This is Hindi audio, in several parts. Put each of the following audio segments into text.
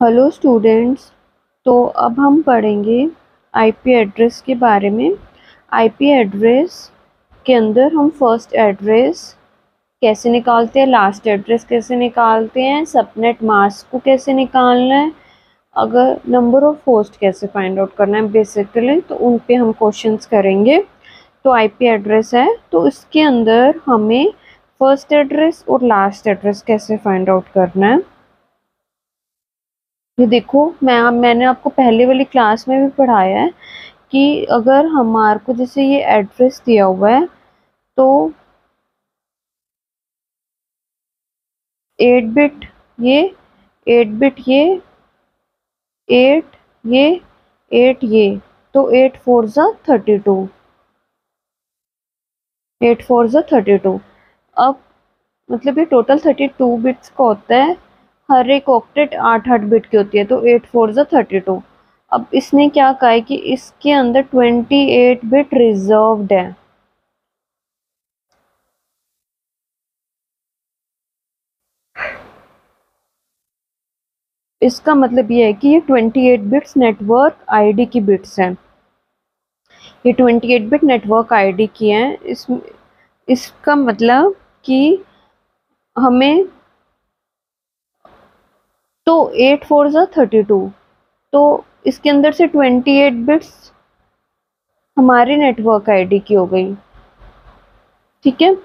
Hello students. तो अब हम पढ़ेंगे आईपी एड्रेस के बारे में। आईपी एड्रेस के अंदर हम फर्स्ट एड्रेस कैसे निकालते हैं, लास्ट एड्रेस कैसे निकालते हैं, सबनेट मास्क को कैसे निकालना है, अगर नंबर ऑफ होस्ट कैसे फाइंड आउट करना है बेसिकली, तो उन पे हम क्वेश्चंस करेंगे। तो आईपी एड्रेस है तो इसके अंदर हमें फर्स्ट एड्रेस और लास्ट एड्रेस कैसे फाइंड आउट करना है। ये देखो, मैंने आपको पहले वाली क्लास में भी पढ़ाया है कि अगर हमारे को जैसे ये एड्रेस दिया हुआ है तो 8 बिट ये, 8 बिट ये, 8 ये, 8 ये, तो 8 4 ज़ा 32, 8 4 ज़ा 32। अब मतलब ये टोटल 32 बिट्स का होता है। हर एक ऑक्टेट 8 8 बिट की होती है, तो 8 4 ज़ा 32। अब इसने क्या कहा है कि इसके अंदर 28 बिट रिजर्व्ड है। इसका मतलब ये है कि ये 28 बिट्स नेटवर्क आईडी की बिट्स हैं। ये 28 बिट नेटवर्क आईडी की हैं। इसका मतलब कि हमें तो 8 4 ज़ा 32, तो इसके अंदर से 28 बिट्स हमारी नेटवर्क आईडी की हो गई। ठीक है,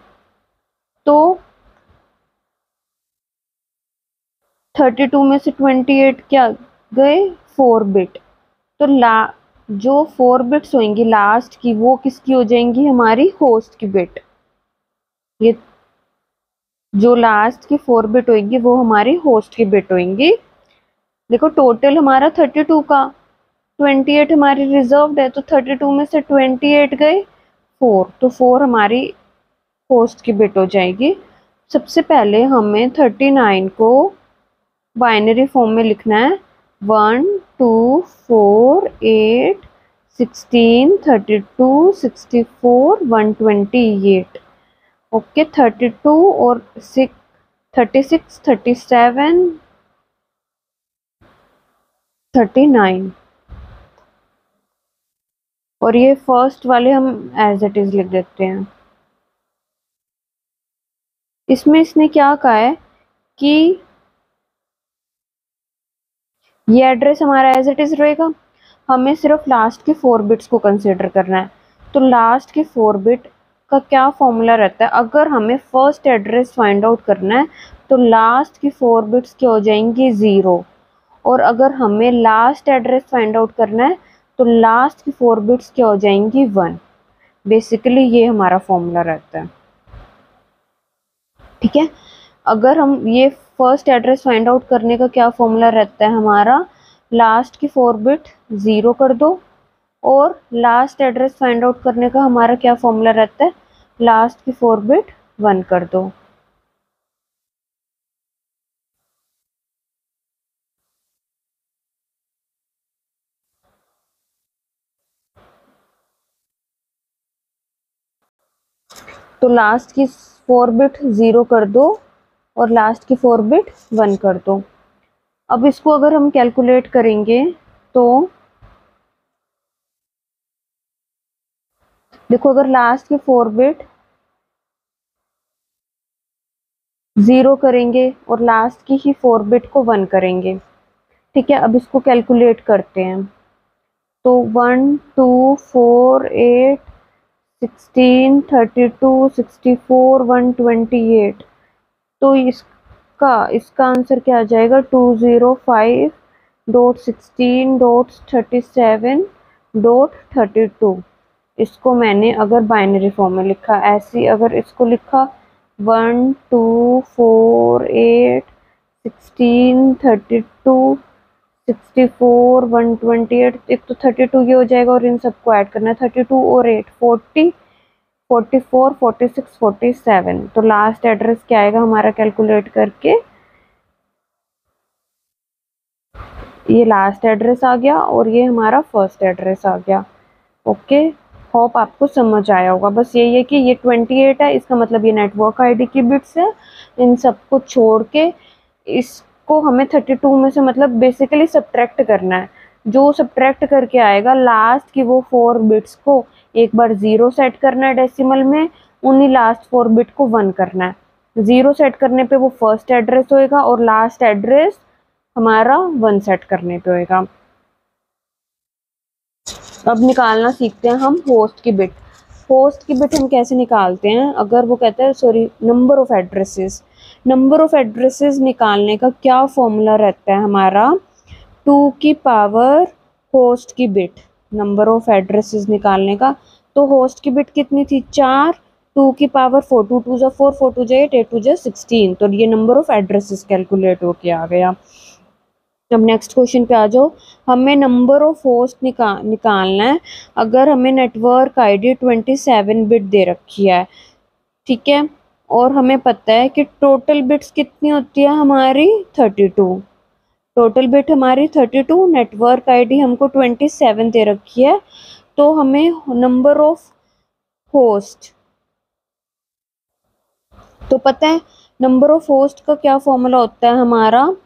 तो 32 में से 28 क्या गए, 4 बिट। तो जो 4 बिट्स होंगी लास्ट की, वो किसकी हो जाएंगी, हमारी होस्ट की बिट। ये जो लास्ट की 4 बिट होगी वो हमारी होस्ट की बिट होंगी। देखो टोटल हमारा 32 का, 28 हमारी रिजर्व्ड है, तो 32 में से 28 गए 4, तो 4 हमारी होस्ट की बिट हो जाएगी। सबसे पहले हमें 39 को बाइनरी फॉर्म में लिखना है। 1 2 4 8 16 32 64 128। ओके, 32 और 36 37 39, और ये फर्स्ट वाले हम एज इट इज लिख देते हैं। इसमें इसने क्या कहा है कि ये एड्रेस हमारा एज इट इज रहेगा, हमें सिर्फ लास्ट के 4 बिट्स को कंसिडर करना है। तो लास्ट के 4 बिट का क्या फॉर्मूला रहता है, अगर हमें फर्स्ट एड्रेस फाइंड आउट करना है तो लास्ट की 4 बिट्स क्या हो जाएंगी, 0। और अगर हमें लास्ट एड्रेस फाइंड आउट करना है तो लास्ट की 4 बिट्स क्या हो जाएंगी, 1। बेसिकली ये हमारा फॉर्मूला रहता है। ठीक है, अगर हम ये फर्स्ट एड्रेस फाइंड आउट करने का क्या फॉर्मूला रहता है हमारा, लास्ट की 4 बिट 0 कर दो, और लास्ट एड्रेस फाइंड आउट करने का हमारा क्या फॉर्मूला रहता है, लास्ट की 4 बिट 1 कर दो। तो लास्ट की 4 बिट 0 कर दो और लास्ट की 4 बिट 1 कर दो। अब इसको अगर हम कैलकुलेट करेंगे तो देखो, अगर लास्ट की 4 बिट 0 करेंगे और लास्ट की ही 4 बिट को 1 करेंगे। ठीक है, अब इसको कैलकुलेट करते हैं। तो 1 2 4 8 16 32 64 128, तो इसका आंसर क्या आ जाएगा, 205.16.37.32। इसको मैंने अगर बाइनरी फॉर्म में लिखा, ऐसी अगर इसको लिखा 1 2 4 8 16 32 64 128, एक तो 32 ये हो जाएगा और इन सबको ऐड करना है, 32 और 8 40 44 46 47। तो लास्ट एड्रेस क्या आएगा हमारा कैलकुलेट करके, ये लास्ट एड्रेस आ गया और ये हमारा फर्स्ट एड्रेस आ गया। ओके, होप आपको समझ आया होगा। बस यही है कि ये 28 है, इसका मतलब ये नेटवर्क आईडी की बिट्स है। इन सबको छोड़ के इस को हमें 32 में से मतलब बेसिकली सब्ट्रैक्ट करना है। जो सब्ट्रैक्ट करके आएगा लास्ट की वो 4 बिट्स को एक बार 0 सेट करना है डेसिमल में, उन्हीं लास्ट 4 बिट को 1 करना है। 0 सेट करने पे वो फर्स्ट एड्रेस होएगा और लास्ट एड्रेस हमारा 1 सेट करने पे होएगा। अब निकालना सीखते हैं हम होस्ट की बिट। होस्ट की बिट हम कैसे निकालते हैं, अगर वो कहता है sorry number of addresses, number of addresses निकालने का क्या फॉर्मूला रहता है हमारा, 2 की पावर होस्ट की बिट, नंबर ऑफ एड्रेसेस निकालने का। तो होस्ट की बिट कितनी थी 4, 2 की पावर 4, 2 2 जा 4, 4 2 जा 8, 8 2 जा 16, तो ये नंबर ऑफ एड्रेसेस कैलकुलेट होके आ गया। अब नेक्स्ट क्वेश्चन पे आ जाओ, हमें नंबर ऑफ होस्ट निकालना है। अगर हमें नेटवर्क आईडी 27 बिट दे रखी है, ठीक है, और हमें पता है कि टोटल बिट्स कितनी होती है हमारी 32, टोटल बिट हमारी 32, नेटवर्क आईडी हमको 27 दे रखी है, तो हमें नंबर ऑफ होस्ट, तो पता है नंबर ऑफ होस्ट का क्या फॉर्मूला होता है हमारा,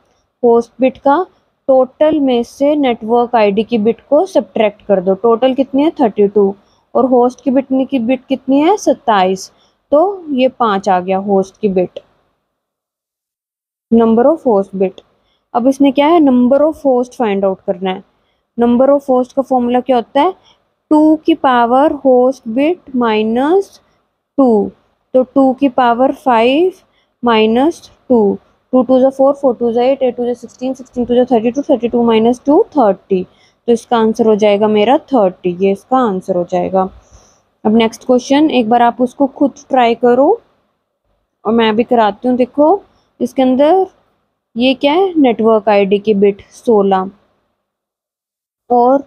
होस्ट बिट का टोटल में से नेटवर्क आईडी की बिट को सब्ट्रैक्ट कर दो। टोटल कितनी है 32 और होस्ट की बिट कितनी है 27, तो ये 5 आ गया होस्ट की bit, number of host bit. अब इसने क्या है number of host find out करना है। नंबर ऑफ होस्ट का फॉर्मूला क्या होता है, 2 की पावर होस्ट बिट माइनस 2, तो 2 की पावर 5 माइनस 2, 2 2 जा 4, 4 2 जा 8, 8 2 जा 16, 16 2 जा 32, 32 माइनस 2 30, तो इसका आंसर हो जाएगा मेरा 30, ये इसका आंसर हो जाएगा। अब नेक्स्ट क्वेश्चन एक बार आप उसको खुद ट्राई करो और मैं भी कराती हूँ। देखो इसके अंदर ये क्या है, नेटवर्क आईडी की बिट 16 और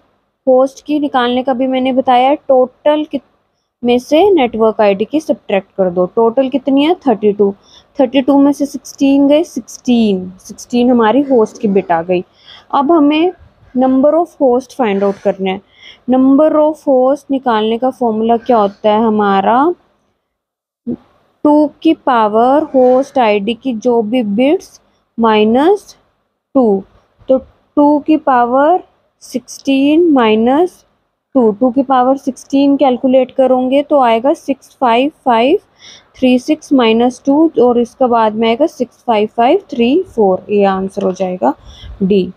होस्ट की निकालने का भी मैंने बताया, टोटल में से नेटवर्क आईडी की सब्ट्रैक्ट कर दो। टोटल कितनी है 32, 32 में से 16 गए, 16 हमारी होस्ट की बिट आ गई। अब हमें number of host find out करना है। नंबर ऑफ होस्ट निकालने का फॉर्मूला क्या होता है हमारा, 2 की पावर होस्ट आईडी की जो भी बिट्स माइनस 2, तो 2 की पावर 16 माइनस 2, 2 की पावर 16 कैलकुलेट करोगे तो आएगा 65536 माइनस 2 और इसका बाद में आएगा 65534, ये आंसर हो जाएगा डी।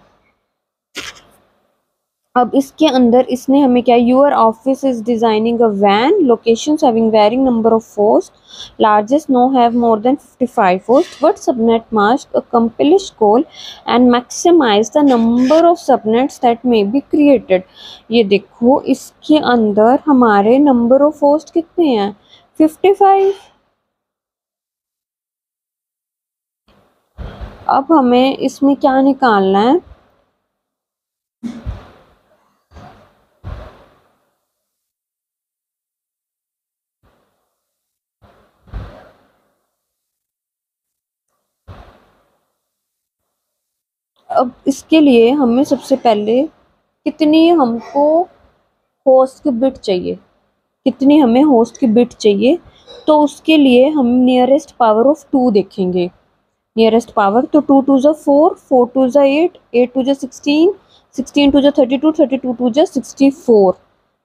अब इसके अंदर इसने हमें क्या, your office is designing a वैन, locations having varying number of host, largest no have more than 55 hosts, what subnet must accomplish goal and maximize the number of subnets that may be created। ये देखो इसके अंदर हमारे नंबर ऑफ होस्ट कितने हैं 55। अब हमें इसमें क्या निकालना है, अब इसके लिए हमें सबसे पहले कितनी हमको होस्ट की बिट चाहिए, कितनी हमें होस्ट की बिट चाहिए, तो उसके लिए हम नियरेस्ट पावर ऑफ 2 देखेंगे। नियरेस्ट पावर तो 2 2 जा 4, 4 2 जा 8, 8 2 जा 16, 16 2 जा 32, 32 2 जा 64,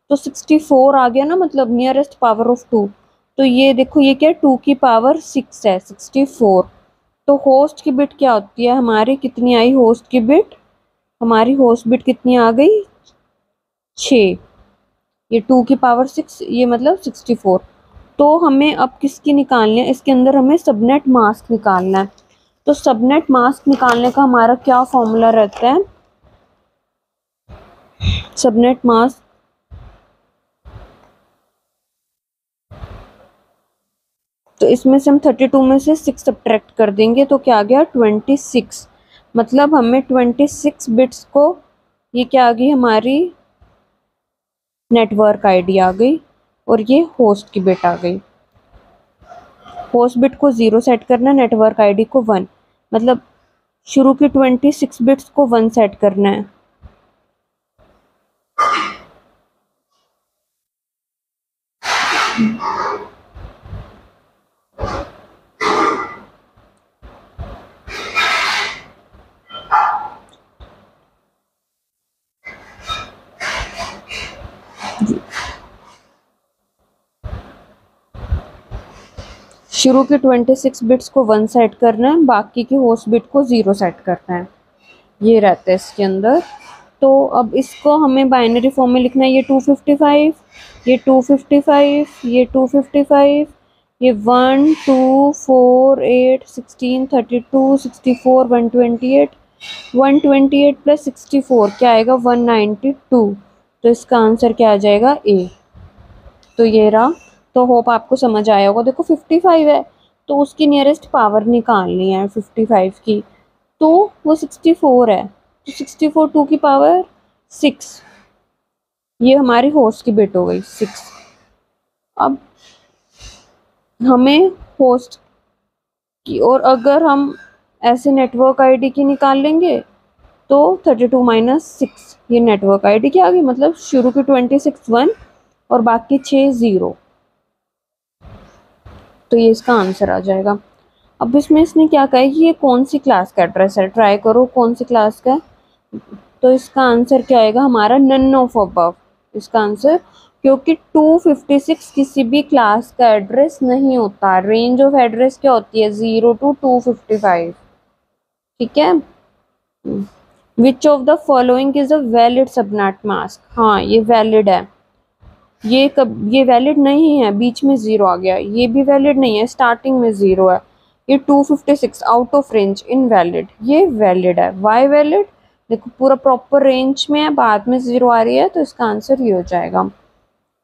तो 64 आ गया ना, मतलब नियरेस्ट पावर ऑफ 2। तो ये देखो ये क्या 2 की पावर 6 है 64, तो होस्ट की बिट क्या होती है हमारी, कितनी आई होस्ट की बिट, हमारी होस्ट बिट कितनी आ गई 6, ये 2 की पावर 6 ये मतलब 64। तो हमें अब किसकी निकालनी है, इसके अंदर हमें सबनेट मास्क निकालना है। तो सबनेट मास्क निकालने का हमारा क्या फॉर्मूला रहता है, सबनेट मास्क, तो इसमें से हम 32 में से 6 सब्ट्रैक्ट कर देंगे तो क्या आ गया 26, मतलब हमें 26 बिट्स को, ये क्या आ गई हमारी नेटवर्क आईडी आ गई और ये होस्ट की बिट आ गई। होस्ट बिट को 0 सेट करना, नेटवर्क आईडी को 1, मतलब शुरू की 26 बिट्स को 1 सेट करना है। शुरू के 26 बिट्स को 1 सेट करना है, बाकी के होस्ट बिट को 0 सेट करना है, ये रहता है इसके अंदर। तो अब इसको हमें बाइनरी फॉर्म में लिखना है, ये 255, ये 255, ये 255, ये 1 2 4 8 16 32 64 128, 128 प्लस 64 क्या आएगा 192। तो इसका आंसर क्या आ जाएगा ए। तो ये रहा। तो होप आपको समझ आया होगा। देखो 55 है तो उसकी नियरेस्ट पावर निकालनी है 55 की, तो वो 64 है, तो 64 2 की पावर 6, ये हमारी होस्ट की बिट हो गई 6। अब हमें होस्ट की, और अगर हम ऐसे नेटवर्क आईडी की निकाल लेंगे तो 32 माइनस 6 ये नेटवर्क आईडी की आ गई, मतलब शुरू की 26 1 और बाकी 6 0। तो ये इसका आंसर आ जाएगा। अब इसमें इसने क्या कहा है कि ये कौन सी क्लास का एड्रेस है, ट्राई करो कौन सी क्लास का है। तो इसका आंसर क्या आएगा हमारा नन ऑफ अबव, इसका आंसर, क्योंकि 256 किसी भी क्लास का एड्रेस नहीं होता। रेंज ऑफ एड्रेस क्या होती है 0 to 255, ठीक है। Which of the following is a valid subnet mask, हाँ ये वैलिड है। ये वैलिड नहीं है, बीच में 0 आ गया, ये भी वैलिड नहीं है, स्टार्टिंग में 0 है। ये 256 आउट ऑफ रेंज इनवैलिड, ये वैलिड है। वाई वैलिड, देखो पूरा प्रॉपर रेंज में है, बाद में 0 आ रही है, तो इसका आंसर ये हो जाएगा।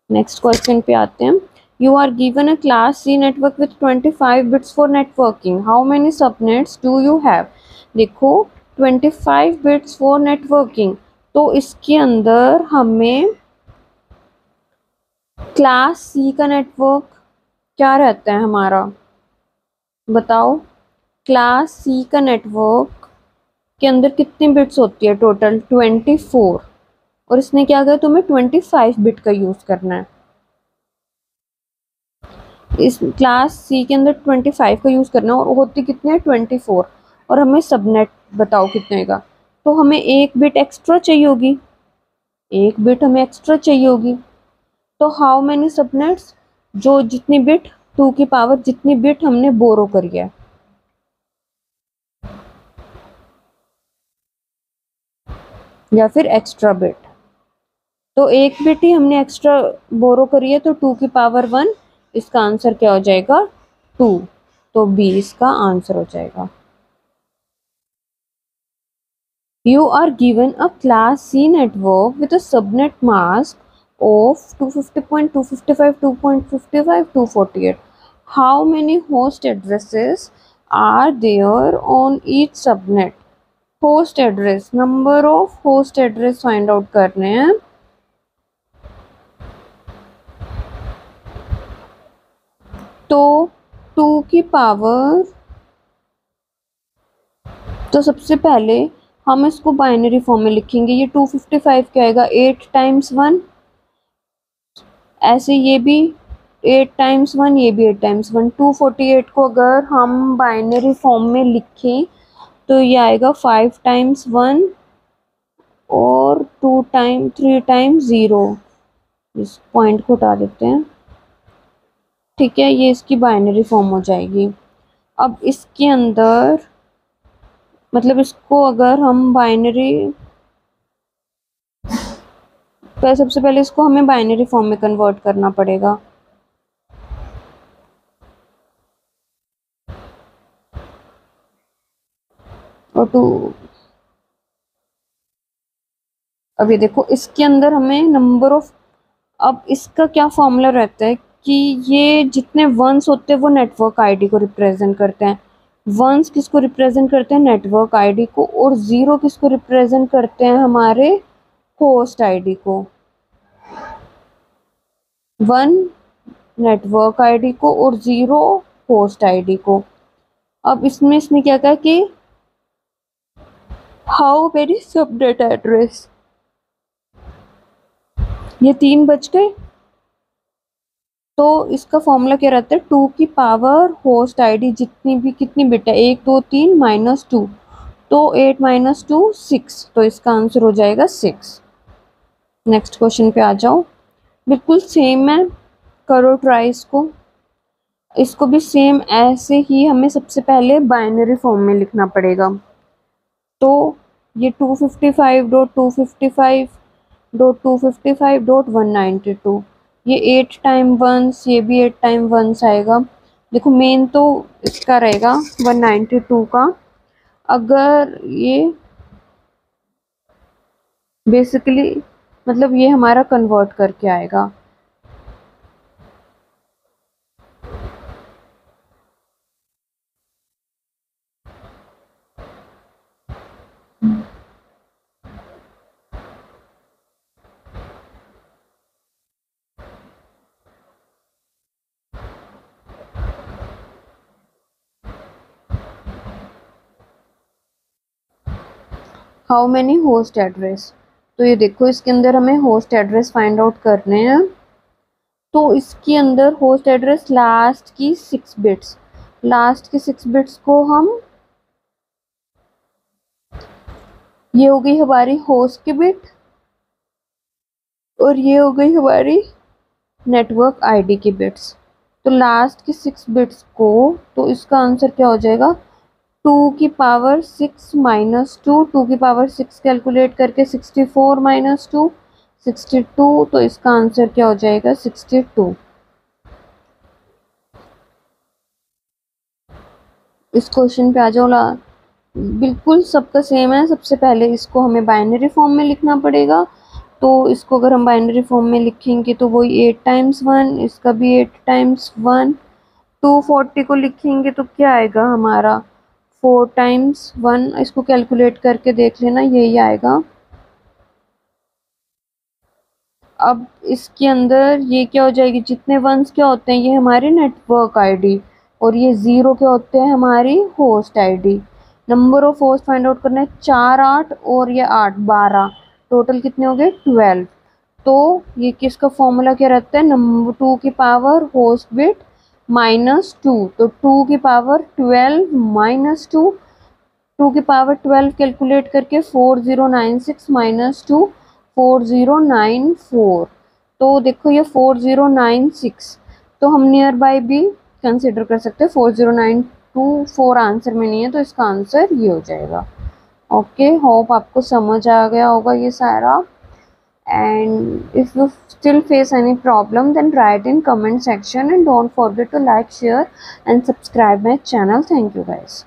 नेक्स्ट क्वेश्चन पे आते हैं। You are given a class C network with 25 bits for networking, how many subnets do you have. देखो 25 बिट्स फॉर नेटवर्किंग, तो इसके अंदर हमें क्लास सी का नेटवर्क क्या रहता है हमारा, बताओ। क्लास सी का नेटवर्क के अंदर कितनी बिट्स होती है टोटल 24, और इसने क्या कहा तुम्हें 25 बिट का यूज करना है। इस क्लास सी के अंदर 25 का यूज करना है, और होती कितने है 24, और हमें सबनेट बताओ कितने का। तो हमें एक बिट एक्स्ट्रा चाहिए होगी, एक बिट हमें एक्स्ट्रा चाहिए होगी। तो हाउ मैनी सबनेट्स, जो जितनी बिट 2 की पावर जितनी बिट हमने बोरो करी है, या फिर एक्स्ट्रा बिट। तो एक बिट ही हमने एक्स्ट्रा बोरो करी है, तो 2 की पावर 1, इसका आंसर क्या हो जाएगा 2। तो बी इसका आंसर हो जाएगा। You are given a class C network with a subnet mask of 250.255, 2.55, 248. How many host addresses are there on each subnet? Host address, number of host address find out करने हैं। तो 2 की पावर, तो सबसे पहले हम इसको बाइनरी फॉर्म में लिखेंगे। ये 255 क्या आएगा 8 टाइम्स 1, ऐसे ये भी 8 टाइम्स 1, ये भी 8 टाइम्स 1। 248 को अगर हम बाइनरी फॉर्म में लिखें तो ये आएगा 5 टाइम्स 1 और 3 टाइम्स 0। इस पॉइंट को हटा देते हैं, ठीक है, ये इसकी बाइनरी फॉर्म हो जाएगी। अब इसके अंदर मतलब इसको अगर हम बाइनरी, सबसे पहले इसको हमें बाइनरी फॉर्म में कन्वर्ट करना पड़ेगा। और अब ये देखो इसके अंदर हमें नंबर ऑफ, अब इसका क्या फॉर्मूला रहता है कि ये जितने वंस होते हैं वो नेटवर्क आईडी को रिप्रेजेंट करते हैं। वंस किसको रिप्रेजेंट करते हैं नेटवर्क आईडी को, और 0 किसको रिप्रेजेंट करते हैं हमारे होस्ट आईडी को। 1 नेटवर्क आईडी को और 0 होस्ट आईडी को। अब इसमें इसने क्या कहा कि हाउ मेनी सबनेट एड्रेस, ये 3 बच गए। तो इसका फॉर्मूला क्या रहता है 2 की पावर होस्ट आईडी जितनी भी, कितनी बिट है 1 2 3 माइनस 2, तो 8 माइनस 2 6, तो इसका आंसर हो जाएगा 6। नेक्स्ट क्वेश्चन पे आ जाओ, बिल्कुल सेम है, करो ट्राई इसको। इसको भी सेम ऐसे ही हमें सबसे पहले बाइनरी फॉर्म में लिखना पड़ेगा। तो ये 255.255.255.192, ये 8 टाइम वंस, ये भी 8 टाइम वंस आएगा। देखो मेन तो इसका रहेगा 192 का। अगर ये बेसिकली मतलब ये हमारा कन्वर्ट करके आएगा। हाउ मैनी होस्ट एड्रेस, तो ये देखो इसके अंदर हमें होस्ट एड्रेस फाइंड आउट करने हैं। तो इसके अंदर होस्ट एड्रेस लास्ट की 6 बिट्स, लास्ट की 6 बिट्स को हम, ये हो गई हमारी होस्ट की बिट और ये हो गई हमारी नेटवर्क आईडी की बिट्स। तो लास्ट की 6 बिट्स को, तो इसका आंसर क्या हो जाएगा, 2 की पावर 6 माइनस 2 कैलकुलेट करके 64 माइनस 2 62, तो इसका आंसर क्या हो जाएगा 62। इस क्वेश्चन पे आ जाओ। बिल्कुल सबका सेम है। सबसे पहले इसको हमें बाइनरी फॉर्म में लिखना पड़ेगा। तो इसको अगर हम बाइनरी फॉर्म में लिखेंगे तो वही 8 टाइम्स 1, इसका भी 8 टाइम्स 1। 240 को लिखेंगे तो क्या आएगा हमारा 4 टाइम्स 1, इसको कैलकुलेट करके देख लेना, यही आएगा। अब इसके अंदर ये क्या हो जाएगी, जितने वंस क्या होते हैं ये हमारी नेटवर्क आईडी और ये 0 क्या होते हैं हमारी host ID. Number of host find out करना है, 4 8 और ये 8 12, टोटल कितने हो गए 12। तो ये किसका फॉर्मूला क्या रहता है, नंबर 2 की पावर होस्ट बिट माइनस 2, तो 2 की पावर 12 माइनस 2, 2 की पावर 12 कैलकुलेट करके 4096 माइनस 2 4094। तो देखो ये 4096, तो हम नियर बाय भी कंसिडर कर सकते हैं। 4094 आंसर में नहीं है तो इसका आंसर ये हो जाएगा। ओके, होप आपको समझ आ गया होगा ये सारा। and if you still face any problem then write in comment section and don't forget to like, share and subscribe my channel. Thank you guys.